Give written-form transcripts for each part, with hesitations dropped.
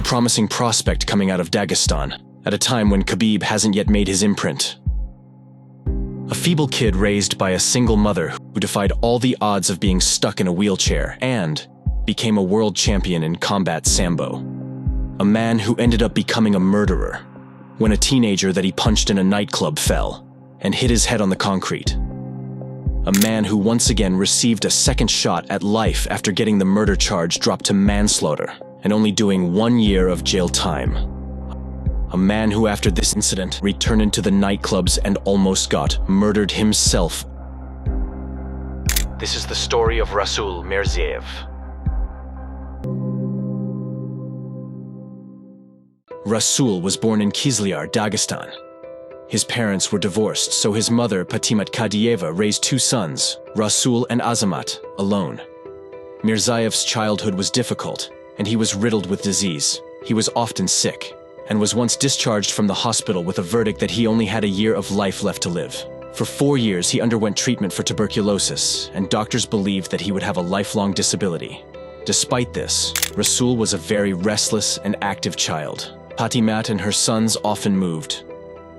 promising prospect coming out of Dagestan, at a time when Khabib hasn't yet made his imprint. A feeble kid raised by a single mother who defied all the odds of being stuck in a wheelchair and became a world champion in combat sambo. A man who ended up becoming a murderer when a teenager that he punched in a nightclub fell and hit his head on the concrete. A man who once again received a second shot at life after getting the murder charge dropped to manslaughter and only doing 1 year of jail time. A man who after this incident returned to the nightclubs and almost got murdered himself. This is the story of Rasul Mirzaev. Rasul was born in Kisar Dagistan. His parents were divorced, so his mother, Patimat Kadiyeva, raised 2 sons, Rasul and Azamat, alone. Mirzaev's childhood was difficult, and he was riddled with disease. He was often sick, and was once discharged from the hospital with a verdict that he only had a year of life left to live. For 4 years, he underwent treatment for tuberculosis, and doctors believed that he would have a lifelong disability. Despite this, Rasul was a very restless and active child. Patimat and her sons often moved,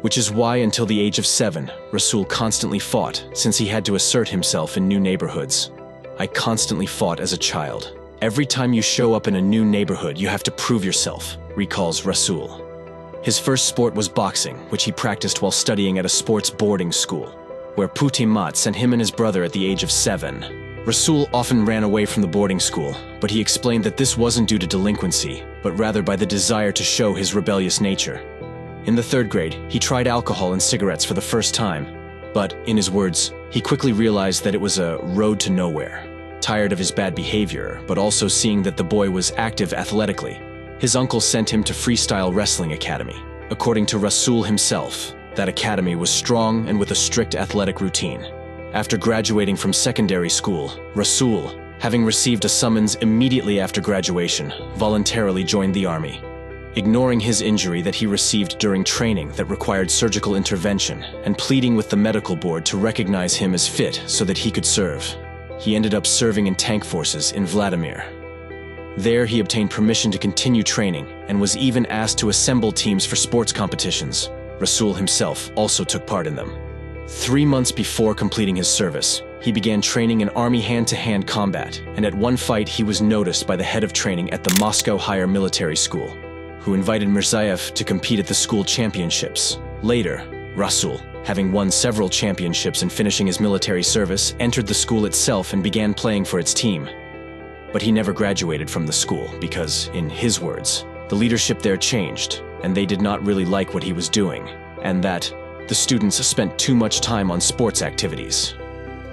which is why until the age of 7, Rasul constantly fought, since he had to assert himself in new neighborhoods. I constantly fought as a child. Every time you show up in a new neighborhood, you have to prove yourself, recalls Rasul. His first sport was boxing, which he practiced while studying at a sports boarding school, where Patimat sent him and his brother at the age of 7. Rasul often ran away from the boarding school, but he explained that this wasn't due to delinquency, but rather by the desire to show his rebellious nature. In the 3rd grade, he tried alcohol and cigarettes for the first time, but, in his words, he quickly realized that it was a road to nowhere. Tired of his bad behavior, but also seeing that the boy was active athletically, his uncle sent him to Freestyle Wrestling Academy. According to Rasul himself, that academy was strong and with a strict athletic routine. After graduating from secondary school, Rasul, having received a summons immediately after graduation, voluntarily joined the army. Ignoring his injury that he received during training that required surgical intervention and pleading with the medical board to recognize him as fit so that he could serve, he ended up serving in tank forces in Vladimir. There he obtained permission to continue training and was even asked to assemble teams for sports competitions. Rasul himself also took part in them. 3 months before completing his service, he began training in army hand-to-hand combat, and at one fight he was noticed by the head of training at the Moscow Higher Military School, who invited Mirzaev to compete at the school championships. Later, Rasul, having won several championships and finishing his military service, entered the school itself and began playing for its team. But he never graduated from the school because, in his words, the leadership there changed, and they did not really like what he was doing, and that the students spent too much time on sports activities.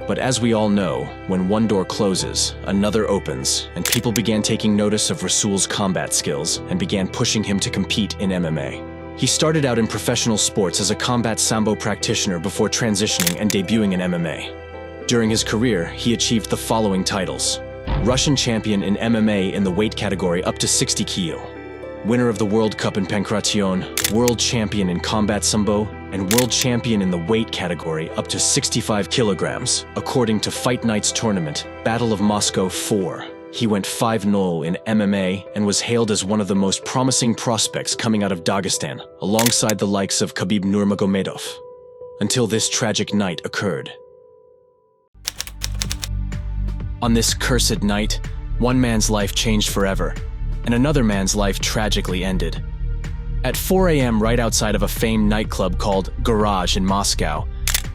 But as we all know, when one door closes, another opens, and people began taking notice of Rasul's combat skills and began pushing him to compete in MMA. He started out in professional sports as a combat sambo practitioner before transitioning and debuting in MMA. During his career, he achieved the following titles: Russian champion in MMA in the weight category up to 60 kg, winner of the World Cup in Pankration, world champion in combat sambo, and world champion in the weight category up to 65 kilograms. According to Fight Night's tournament, Battle of Moscow 4, he went 5-0 in MMA and was hailed as one of the most promising prospects coming out of Dagestan, alongside the likes of Khabib Nurmagomedov, until this tragic night occurred. On this cursed night, one man's life changed forever, and another man's life tragically ended. At 4 a.m. right outside of a famed nightclub called Garage in Moscow,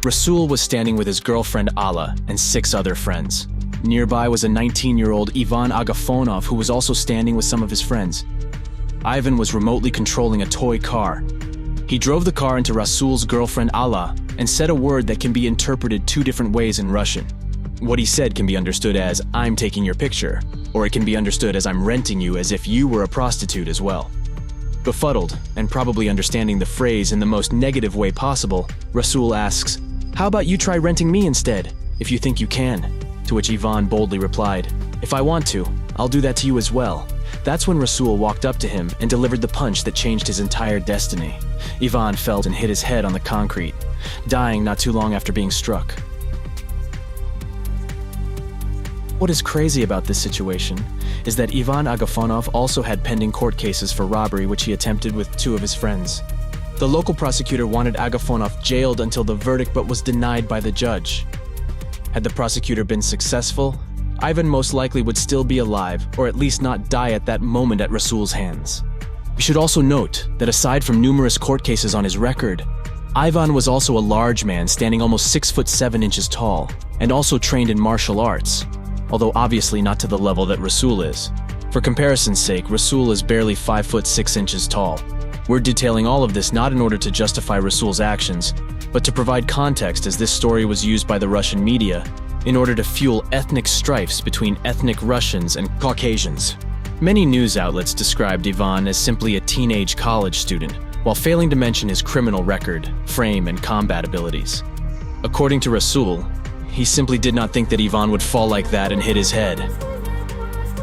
Rasul was standing with his girlfriend Alla and 6 other friends. Nearby was a 19-year-old Ivan Agafonov who was also standing with some of his friends. Ivan was remotely controlling a toy car. He drove the car into Rasul's girlfriend Alla and said a word that can be interpreted 2 different ways in Russian. What he said can be understood as, "I'm taking your picture," or it can be understood as, "I'm renting you," as if you were a prostitute as well. Befuddled, and probably understanding the phrase in the most negative way possible, Rasul asks, "How about you try renting me instead, if you think you can?" To which Ivan boldly replied, "If I want to, I'll do that to you as well." That's when Rasul walked up to him and delivered the punch that changed his entire destiny. Ivan fell and hit his head on the concrete, dying not too long after being struck. What is crazy about this situation is that Ivan Agafonov also had pending court cases for robbery which he attempted with two of his friends. The local prosecutor wanted Agafonov jailed until the verdict but was denied by the judge. Had the prosecutor been successful, Ivan most likely would still be alive, or at least not die at that moment at Rasul's hands. We should also note that aside from numerous court cases on his record, Ivan was also a large man standing almost 6'7" tall, and also trained in martial arts, although obviously not to the level that Rasul is. For comparison's sake, Rasul is barely 5'6" tall. We're detailing all of this not in order to justify Rasul's actions, but to provide context as this story was used by the Russian media in order to fuel ethnic strifes between ethnic Russians and Caucasians. Many news outlets described Ivan as simply a teenage college student, while failing to mention his criminal record, frame, and combat abilities. According to Rasul, he simply did not think that Ivan would fall like that and hit his head.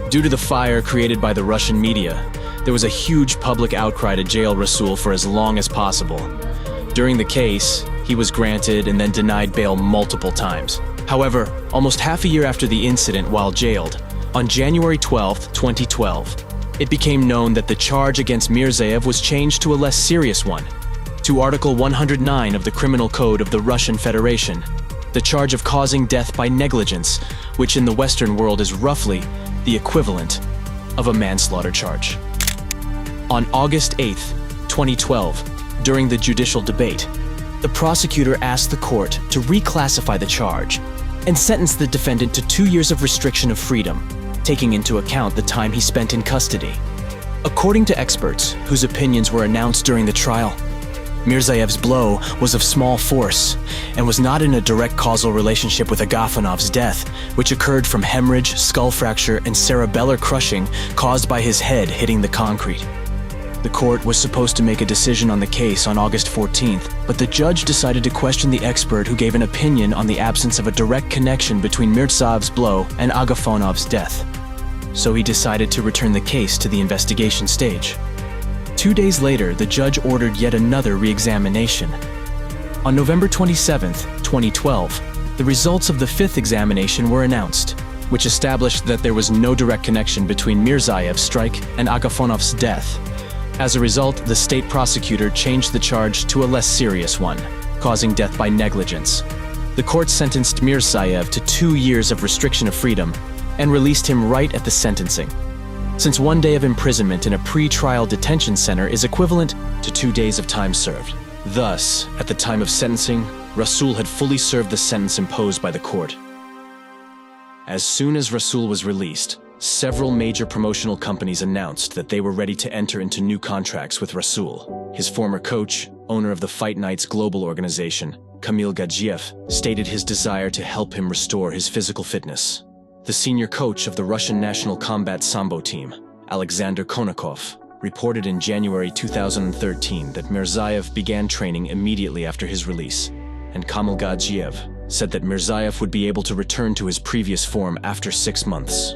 Due to the fire created by the Russian media, there was a huge public outcry to jail Rasul for as long as possible. During the case, he was granted and then denied bail multiple times. However, almost half a year after the incident while jailed, on January 12, 2012, it became known that the charge against Mirzaev was changed to a less serious one, to Article 109 of the Criminal Code of the Russian Federation, the charge of causing death by negligence, which in the Western world is roughly the equivalent of a manslaughter charge. On August 8, 2012, during the judicial debate, the prosecutor asked the court to reclassify the charge and sentence the defendant to 2 years of restriction of freedom, taking into account the time he spent in custody. According to experts whose opinions were announced during the trial, Mirzaev's blow was of small force and was not in a direct causal relationship with Agafonov's death, which occurred from hemorrhage, skull fracture, and cerebellar crushing caused by his head hitting the concrete. The court was supposed to make a decision on the case on August 14th, but the judge decided to question the expert who gave an opinion on the absence of a direct connection between Mirzaev's blow and Agafonov's death. So he decided to return the case to the investigation stage. 2 days later, the judge ordered yet another re-examination. On November 27, 2012, the results of the fifth examination were announced, which established that there was no direct connection between Mirzaev's strike and Agafonov's death. As a result, the state prosecutor changed the charge to a less serious one, causing death by negligence. The court sentenced Mirzaev to 2 years of restriction of freedom and released him right at the sentencing, since 1 day of imprisonment in a pre-trial detention center is equivalent to 2 days of time served. Thus, at the time of sentencing, Rasul had fully served the sentence imposed by the court. As soon as Rasul was released, several major promotional companies announced that they were ready to enter into new contracts with Rasul. His former coach, owner of the Fight Nights global organization, Kamil stated his desire to help him restore his physical fitness. The senior coach of the Russian national combat sambo team, Alexander Konakov, reported in January 2013 that Mirzaev began training immediately after his release, and Kamil said that Mirzaev would be able to return to his previous form after 6 months.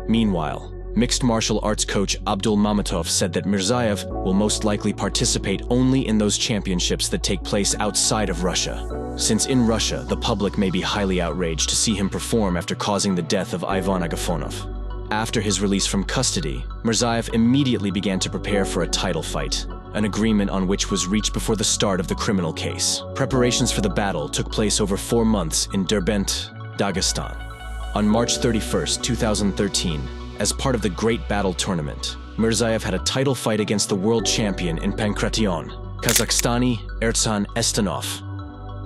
Meanwhile, mixed martial arts coach Abdul Mamatov said that Mirzaev will most likely participate only in those championships that take place outside of Russia, since in Russia the public may be highly outraged to see him perform after causing the death of Ivan Agafonov. After his release from custody, Mirzaev immediately began to prepare for a title fight, an agreement on which was reached before the start of the criminal case. Preparations for the battle took place over 4 months in Derbent, Dagestan. On March 31, 2013, as part of the Great Battle Tournament, Mirzaev had a title fight against the world champion in Pankration, Kazakhstani Ersan Estanov.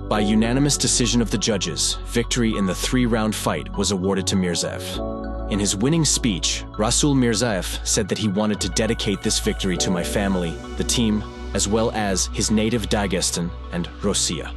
By unanimous decision of the judges, victory in the 3-round fight was awarded to Mirzaev. In his winning speech, Rasul Mirzaev said that he wanted to dedicate this victory to my family, the team, as well as his native Dagestan and Russia.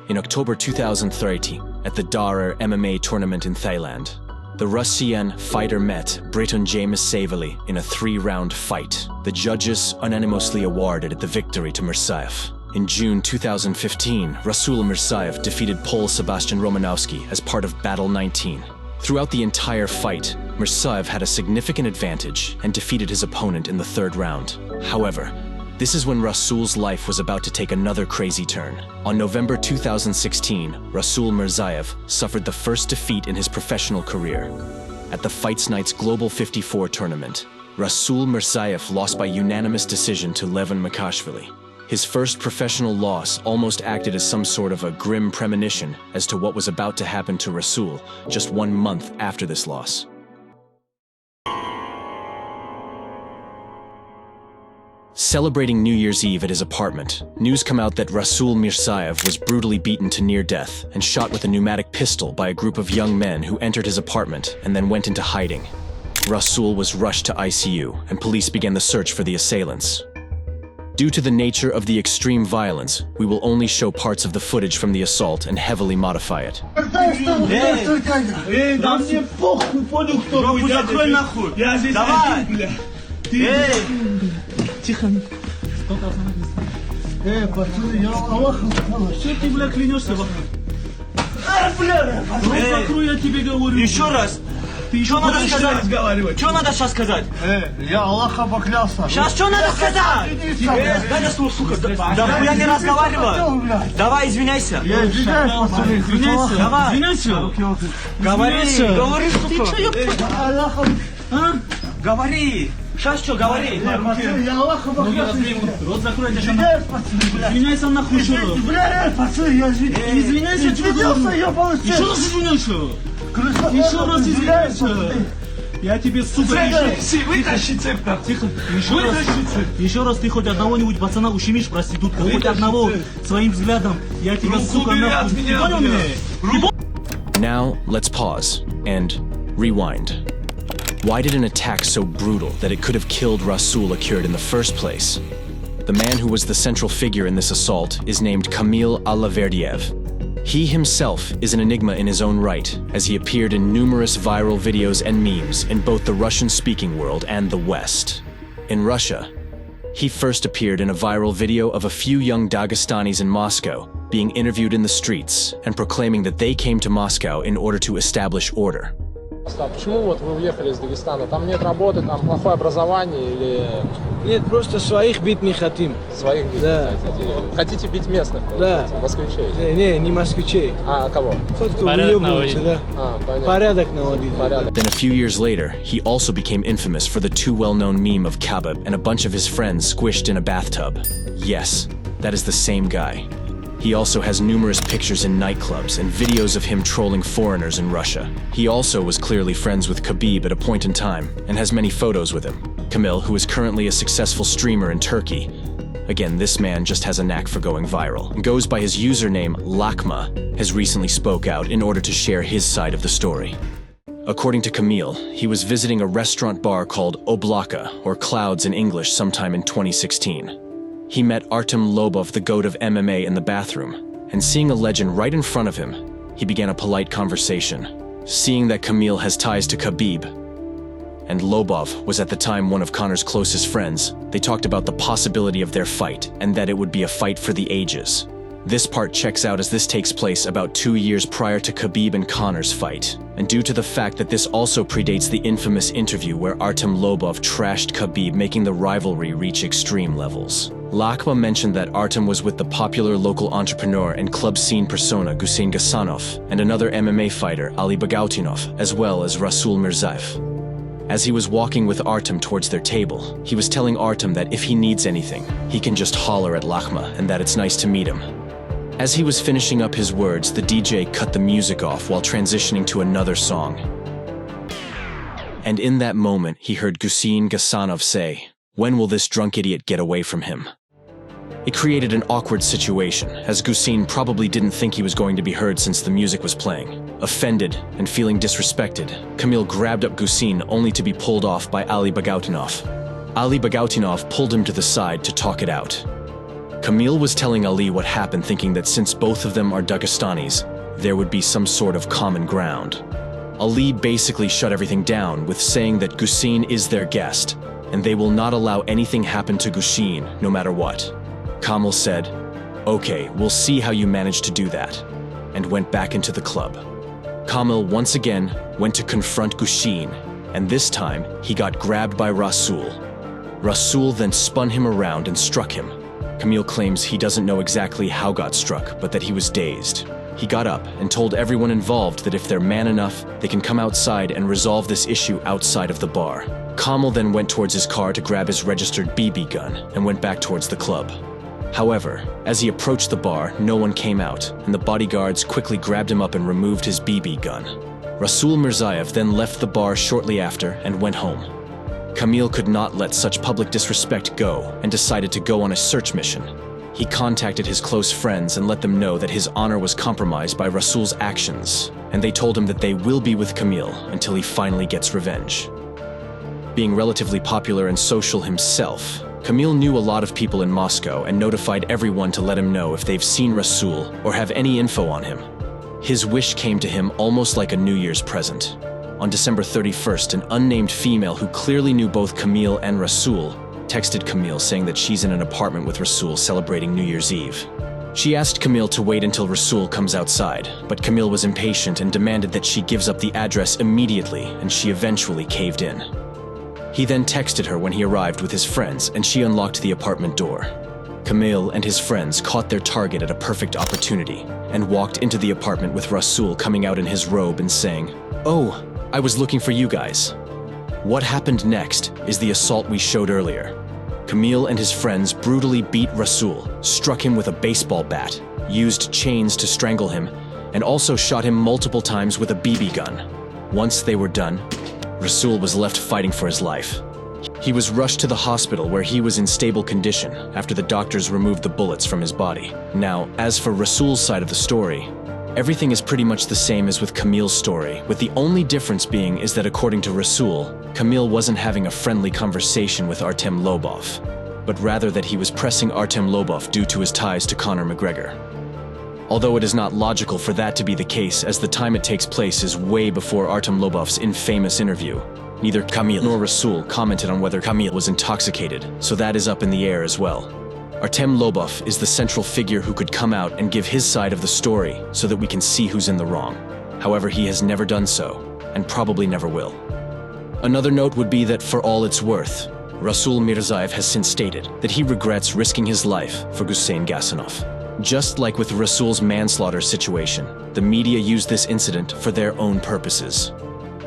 In October 2013, at the Darer MMA tournament in Thailand, the Russian fighter met Briton James Savely in a 3-round fight. The judges unanimously awarded the victory to Mirzaev. In June 2015, Rasul Mirzaev defeated Pole Sebastian Romanowski as part of Battle 19. Throughout the entire fight, Mirzaev had a significant advantage and defeated his opponent in the 3rd round. However, this is when Rasul's life was about to take another crazy turn. On November 2016, Rasul Mirzaev suffered the first defeat in his professional career. At the Fights Night's Global 54 tournament, Rasul Mirzaev lost by unanimous decision to Levon Makashvili. His first professional loss almost acted as some sort of a grim premonition as to what was about to happen to Rasul just 1 month after this loss. Celebrating New Year's Eve at his apartment, news come out that Rasul Mirzaev was brutally beaten to near death and shot with a pneumatic pistol by a group of young men who entered his apartment and then went into hiding. Rasul was rushed to ICU and police began the search for the assailants. Due to the nature of the extreme violence, we will only show parts of the footage from the assault and heavily modify it. Тихо. Пацаны, я Аллахом сказал. Что ты, бля, клянешься в Аллах? Бля! Рот закрой, я тебе говорю. Еще раз. Ты Что надо сказать? Что надо сейчас сказать? Я Аллахом поклялся. Сейчас что надо сказать? Дай на слово, сука. Да я не разговаривал. Давай, извиняйся. Я извиняюсь, пацаны. Извиняйся. Давай. Извиняйся. Говори, сука. Аллахом. Говори. Сейчас что, говори. Пацаны, я Аллахом поклялся. Рот закрой, я Извиняюсь, пацаны, бля. Извиняйся нахуй еще раз. Бля, пацаны, я извиняюсь. Извиняйся, Извинился, я получил. Еще раз извиняйся. Еще раз извиняйся. Я тебе, сука, Вытащи цепь. Тихо. Еще раз ты хоть одного-нибудь пацана ущемишь, проститутка, хоть одного своим взглядом, я тебя, сука, нахуй. Ты понял меня? Now, let's pause and rewind. Why did an attack so brutal that it could have killed Rasul occurred in the first place? The man who was the central figure in this assault is named Kamil Alaverdiev. He himself is an enigma in his own right, as he appeared in numerous viral videos and memes in both the Russian-speaking world and the West. In Russia, he first appeared in a viral video of a few young Dagestanis in Moscow being interviewed in the streets and proclaiming that they came to Moscow in order to establish order. Почему вот вы уехали из Дагестана? Там нет работы, там плохое образование или... Нет, просто своих бить не хотим. Своих бить Да. хотите? Хотите бить местных, Да. москвичей? Не москвичей. А кого? Тот, кто выебывается, да. Понятно. Порядок наводить. Порядок. Then a few years later, he also became infamous for the too well-known meme of Khabib and a bunch of his friends squished in a bathtub. Yes, that is the same guy. He also has numerous pictures in nightclubs and videos of him trolling foreigners in Russia. He also was clearly friends with Khabib at a point in time and has many photos with him. Kamil, who is currently a successful streamer in Turkey. Again, this man just has a knack for going viral and goes by his username Lahma, has recently spoke out in order to share his side of the story. According to Kamil, he was visiting a restaurant bar called Oblaka, or Clouds in English, sometime in 2016. He met Artem Lobov, the goat of MMA, in the bathroom, and seeing a legend right in front of him, he began a polite conversation. Seeing that Kamil has ties to Khabib, and Lobov was at the time one of Conor's closest friends, they talked about the possibility of their fight and that it would be a fight for the ages. This part checks out as this takes place about 2 years prior to Khabib and Conor's fight, and due to the fact that this also predates the infamous interview where Artem Lobov trashed Khabib, making the rivalry reach extreme levels. Lahma mentioned that Artem was with the popular local entrepreneur and club scene persona Gusein Gasanov and another MMA fighter Ali Bagautinov, as well as Rasul Mirzaev. As he was walking with Artem towards their table, he was telling Artem that if he needs anything, he can just holler at Lahma and that it's nice to meet him. As he was finishing up his words, the DJ cut the music off while transitioning to another song. And in that moment, he heard Gusein Gasanov say, "When will this drunk idiot get away from him?" It created an awkward situation, as Gusein probably didn't think he was going to be heard since the music was playing. Offended and feeling disrespected, Kamil grabbed up Gusein only to be pulled off by Ali Bagautinov. Ali Bagautinov pulled him to the side to talk it out. Kamil was telling Ali what happened, thinking that since both of them are Dagestanis, there would be some sort of common ground. Ali basically shut everything down with saying that Gusein is their guest, and they will not allow anything happen to Gusein, no matter what. Kamil said, "Okay, we'll see how you manage to do that," and went back into the club. Kamil once again went to confront Gusein, and this time he got grabbed by Rasul. Rasul then spun him around and struck him. Kamil claims he doesn't know exactly how got struck, but that he was dazed. He got up and told everyone involved that if they're man enough, they can come outside and resolve this issue outside of the bar. Kamil then went towards his car to grab his registered BB gun and went back towards the club. However, as he approached the bar, no one came out, and the bodyguards quickly grabbed him up and removed his BB gun. Rasul Mirzaev then left the bar shortly after and went home. Kamil could not let such public disrespect go and decided to go on a search mission. He contacted his close friends and let them know that his honor was compromised by Rasul's actions, and they told him that they will be with Kamil until he finally gets revenge. Being relatively popular and social himself, Kamil knew a lot of people in Moscow and notified everyone to let him know if they've seen Rasul or have any info on him. His wish came to him almost like a New Year's present. On December 31st, an unnamed female who clearly knew both Kamil and Rasul texted Kamil saying that she's in an apartment with Rasul celebrating New Year's Eve. She asked Kamil to wait until Rasul comes outside, but Kamil was impatient and demanded that she gives up the address immediately, and she eventually caved in. He then texted her when he arrived with his friends, and she unlocked the apartment door. Kamil and his friends caught their target at a perfect opportunity and walked into the apartment with Rasul coming out in his robe and saying, "Oh, I was looking for you guys." What happened next is the assault we showed earlier. Kamil and his friends brutally beat Rasul, struck him with a baseball bat, used chains to strangle him, and also shot him multiple times with a BB gun. Once they were done, Rasul was left fighting for his life. He was rushed to the hospital where he was in stable condition after the doctors removed the bullets from his body. Now, as for Rasul's side of the story, everything is pretty much the same as with Kamil's story, with the only difference being is that according to Rasul, Kamil wasn't having a friendly conversation with Artem Lobov, but rather that he was pressing Artem Lobov due to his ties to Conor McGregor. Although it is not logical for that to be the case, as the time it takes place is way before Artem Lobov's infamous interview. Neither Kamil nor Rasul commented on whether Kamil was intoxicated, so that is up in the air as well. Artem Lobov is the central figure who could come out and give his side of the story so that we can see who's in the wrong. However, he has never done so, and probably never will. Another note would be that for all it's worth, Rasul Mirzaev has since stated that he regrets risking his life for Hussein Agafonov. Just like with Rasul's manslaughter situation, the media used this incident for their own purposes.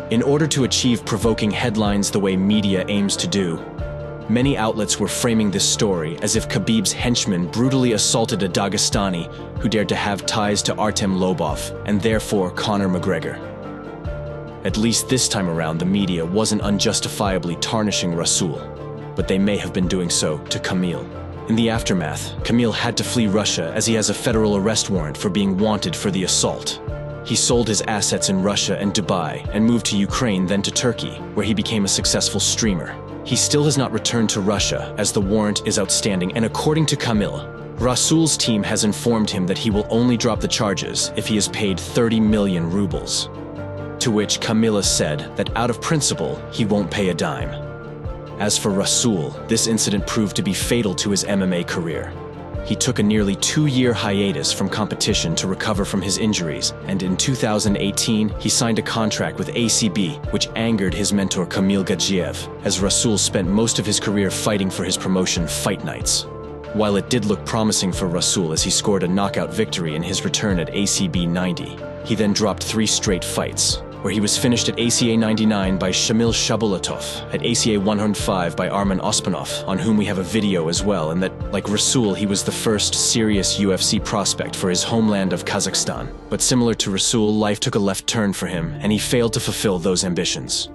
In order to achieve provoking headlines the way media aims to do, many outlets were framing this story as if Khabib's henchman brutally assaulted a Dagestani who dared to have ties to Artem Lobov, and therefore Conor McGregor. At least this time around, the media wasn't unjustifiably tarnishing Rasul, but they may have been doing so to Kamil. In the aftermath, Kamil had to flee Russia as he has a federal arrest warrant for being wanted for the assault. He sold his assets in Russia and Dubai and moved to Ukraine, then to Turkey, where he became a successful streamer. He still has not returned to Russia as the warrant is outstanding, and according to Kamil, Rasul's team has informed him that he will only drop the charges if he is paid 30 million rubles. To which Kamil said that out of principle, he won't pay a dime. As for Rasul, this incident proved to be fatal to his MMA career. He took a nearly 2-year hiatus from competition to recover from his injuries, and in 2018, he signed a contract with ACB, which angered his mentor Kamil Gadzhiev, as Rasul spent most of his career fighting for his promotion Fight Nights. While it did look promising for Rasul as he scored a knockout victory in his return at ACB 90, he then dropped 3 straight fights, where he was finished at ACA 99 by Shamil Shabulatov, at ACA 105 by Arman Ospanov, on whom we have a video as well, and that, like Rasul, he was the first serious UFC prospect for his homeland of Kazakhstan. But similar to Rasul, life took a left turn for him, and he failed to fulfill those ambitions.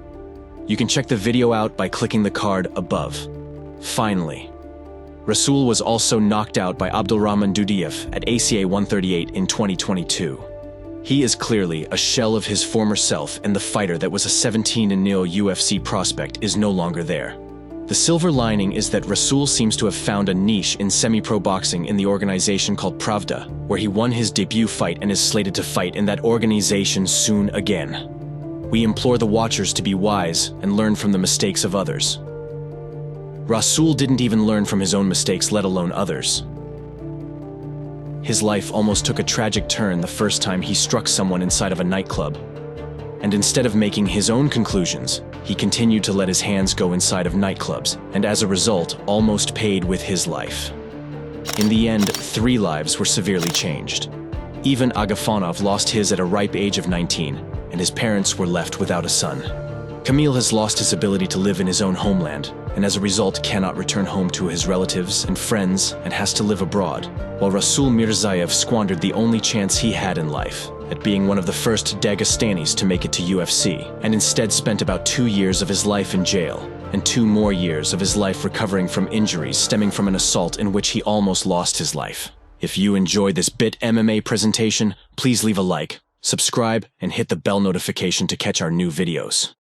You can check the video out by clicking the card above. Finally, Rasul was also knocked out by Abdulrahman Dudiev at ACA 138 in 2022. He is clearly a shell of his former self, and the fighter that was a 17-0 UFC prospect is no longer there. The silver lining is that Rasul seems to have found a niche in semi-pro boxing in the organization called Pravda, where he won his debut fight and is slated to fight in that organization soon again. We implore the watchers to be wise and learn from the mistakes of others. Rasul didn't even learn from his own mistakes, let alone others. His life almost took a tragic turn the first time he struck someone inside of a nightclub. And instead of making his own conclusions, he continued to let his hands go inside of nightclubs, and as a result, almost paid with his life. In the end, 3 lives were severely changed. Even Agafonov lost his at a ripe age of 19, and his parents were left without a son. Kamil has lost his ability to live in his own homeland, and as a result cannot return home to his relatives and friends and has to live abroad, while Rasul Mirzaev squandered the only chance he had in life at being one of the first Dagestanis to make it to UFC, and instead spent about 2 years of his life in jail, and 2 more years of his life recovering from injuries stemming from an assault in which he almost lost his life. If you enjoyed this bit MMA presentation, please leave a like, subscribe, and hit the bell notification to catch our new videos.